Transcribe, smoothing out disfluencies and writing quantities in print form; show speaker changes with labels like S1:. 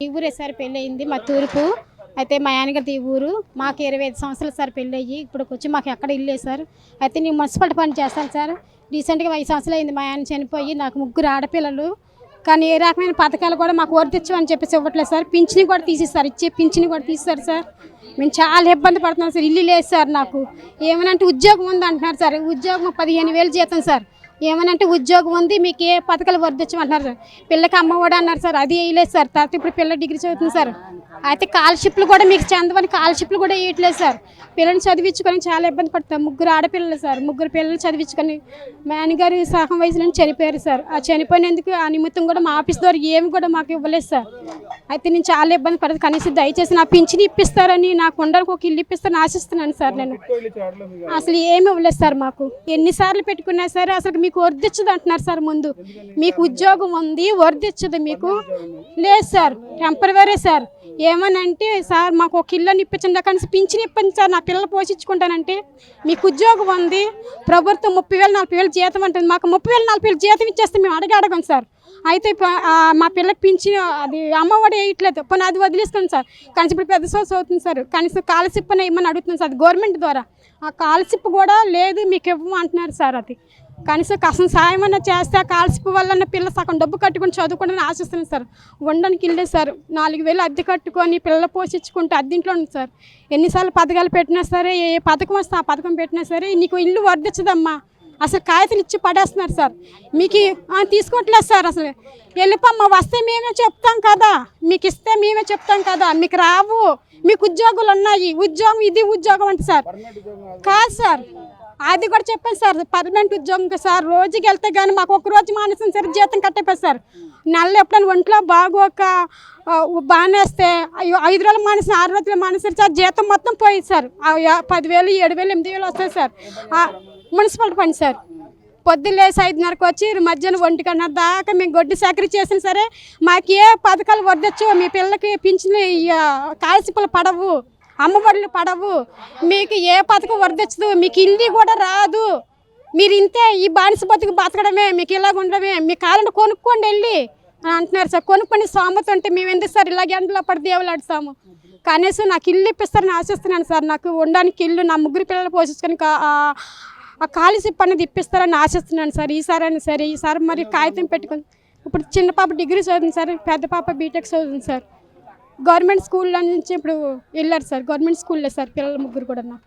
S1: ఈ ఊరే సార్ పెళ్ళయింది మా తూర్పు. అయితే మా ఆయనగారిది ఈ ఊరు. మాకు 25 సంవత్సరాలు సార్ పెళ్ళయ్యి. ఇప్పటికొచ్చి మాకు ఎక్కడ ఇల్లు లేదు సార్. అయితే నేను మున్సిపాలిటీ పని చేస్తాను సార్. రీసెంట్‌గా 5 సంవత్సరాలు అయింది మా ఆయన చనిపోయి. నాకు 3 ఆడపిల్లలు. కానీ ఏ రకమైన పథకాలు కూడా మాకు వర్తించవని చెప్పేసి ఇవ్వట్లేదు సార్. పింఛను కూడా తీసేస్తారు. ఇచ్చే పింఛను కూడా తీసేశారు సార్. మేము చాలా ఇబ్బంది పడుతున్నాం సార్. ఇల్లు లేదు సార్ నాకు. ఏమనంటే ఉద్యోగం ఉంది అంటున్నారు సార్. ఉద్యోగం 15,000 జీతం సార్. ఏమనంటే ఉద్యోగం ఉంది, మీకు ఏ పథకాలు వర్తించమంటున్నారు సార్. పిల్లకి అమ్మఒడి అన్నారు సార్, అది వేయలేదు సార్. తర్వాత ఇప్పుడు పిల్ల డిగ్రీ చదువుతుంది సార్. అయితే స్కాలర్‌షిప్లు కూడా మీకు చెందవని స్కాలర్‌షిప్లు కూడా వేయట్లేదు సార్. పిల్లల్ని చదివించుకొని చాలా ఇబ్బంది పడతాం. 3 ఆడపిల్లలు సార్. 3 పిల్లలు చదివించుకొని మా నాన్నగారు సగం వయసులో చనిపోయారు సార్. ఆ చనిపోయినందుకు ఆ నిమిత్తం కూడా మా ఆఫీస్ ద్వారా ఏమి కూడా మాకు ఇవ్వలేదు సార్. అయితే నేను చాలా ఇబ్బంది పడుతుంది. కనీసం దయచేసి నా పింఛను ఇప్పిస్తారని, నాకు ఉండడానికి ఒక ఇల్లు ఇప్పిస్తారని ఆశిస్తున్నాను సార్. నేను అసలు ఏమి ఇవ్వలేదు సార్ మాకు. ఎన్నిసార్లు పెట్టుకున్నా సరే అసలు మీకు వర్దించదు అంటున్నారు సార్. ముందు మీకు ఉద్యోగం ఉంది, వర్దించదు మీకు లేదు సార్. Temporary sir. ఏమనంటే సార్ మాకు ఒక ఇల్లు ఇప్పించండి, కానీ పింఛను ఇప్పండి సార్, నా పిల్లలు పోషించుకుంటానంటే. మీకు ఉద్యోగం ఉంది, ప్రభుత్వం 30,000 40,000 జీతం అంటుంది. మాకు 30,000 40,000 జీతం ఇచ్చేస్తే మేము అడగం సార్. అయితే మా పిల్లకి పింఛను అది అమ్మఒడి వేయట్లేదు. పోనీ అది వదిలేస్తాను సార్. కనీసం ఇప్పుడు పెద్ద సోర్స్ అవుతుంది సార్. కనీసం స్కాలర్‌షిప్ అని ఇవ్వమని అడుగుతుంది సార్ గవర్నమెంట్ ద్వారా. ఆ స్కాలర్‌షిప్ కూడా లేదు, మీకు ఇవ్వము అంటున్నారు సార్. అది కనీసం సాయం అన్నా చేస్తే ఆ స్కాలర్‌షిప్ వల్ల పిల్ల సగం డబ్బు కట్టుకొని చదువుకుంటానని ఆశిస్తున్నాను సార్. ఉండడానికి ఇల్లే సార్. 4,000 అద్దె కట్టుకొని పిల్లలు పోషించుకుంటే అద్దెంట్లో ఉంది సార్. ఎన్నిసార్లు పథకాలు పెట్టినా సరే, ఏ పథకం వస్తే ఆ పథకం పెట్టినా సరే నీకు ఇల్లు వర్దించదమ్మా, అసలు కాగితాలు ఇచ్చి పడేస్తున్నారు సార్. మీకు తీసుకోవట్లేదు సార్. అసలు వెళ్ళిపోమ్మా, వస్తే మేమే చెప్తాం కదా, మీకు ఇస్తే మేమే చెప్తాం కదా, మీకు రావు, మీకు ఉద్యోగాలు ఉన్నాయి, ఉద్యోగం ఇది ఉద్యోగం అంటే సార్. కాదు సార్, అది కూడా చెప్పాను సార్. పర్మనెంట్ ఉద్యోగం సార్. రోజుకి వెళ్తే కానీ మాకు ఒక రోజు మానేసిన సరే జీతం కట్టేపోయి సార్. నెలలో ఎప్పుడైనా ఒంట్లో బాగోక బానేస్తే 5 రోజులు మానేసిన 6 రోజులు మానేసారు సార్. జీతం మొత్తం పోయింది సార్. 10,000 7,000 8,000 వస్తాయి సార్. మున్సిపాలిటీ పని సార్. పొద్దున్న లేసి 5:30కి వచ్చి మధ్యాహ్నం 1:30 దాకా మేము గొడ్డు సేకరి చేసినా సరే మాకు ఏ పథకాలు వర్దొచ్చు, మీ పిల్లలకి పింఛను స్కాలర్‌షిప్లు పడవు, అమ్మఒడులు పడవు, మీకు ఏ పథకం వర్దొచ్చదు, మీకు ఇల్లు కూడా రాదు, మీరు ఇంతే ఈ బానిస బతుకు బతకడమే, మీకు ఇలాగ ఉండడమే, మీ కాలంలో కొనుక్కోండి వెళ్ళి అని అంటున్నారు సార్. కొనుక్కొని సామెత ఉంటే మేము ఎందుకు సార్ ఇలాగ ఎండలో పడి దేవులాడుతాము. కనీసం నాకు ఇల్లు ఇప్పిస్తారని ఆశిస్తున్నాను సార్. నాకు ఉండడానికి ఇల్లు, నా 3 పిల్లలు పోషించుకొని ఆ స్కాలర్‌షిప్ అనేది ఇప్పిస్తారని ఆశిస్తున్నాను సార్. ఈసారి అయినా సరే, ఈసారి మరి కాగితం పెట్టుకొని. ఇప్పుడు చిన్న పాప డిగ్రీ చదువుతుంది సార్, పెద్ద పాప బీటెక్ చదువుతుంది సార్. గవర్నమెంట్ స్కూల్లో నుంచి ఇప్పుడు వెళ్ళారు సార్. గవర్నమెంట్ స్కూల్లో సార్ పిల్లలు 3 కూడా.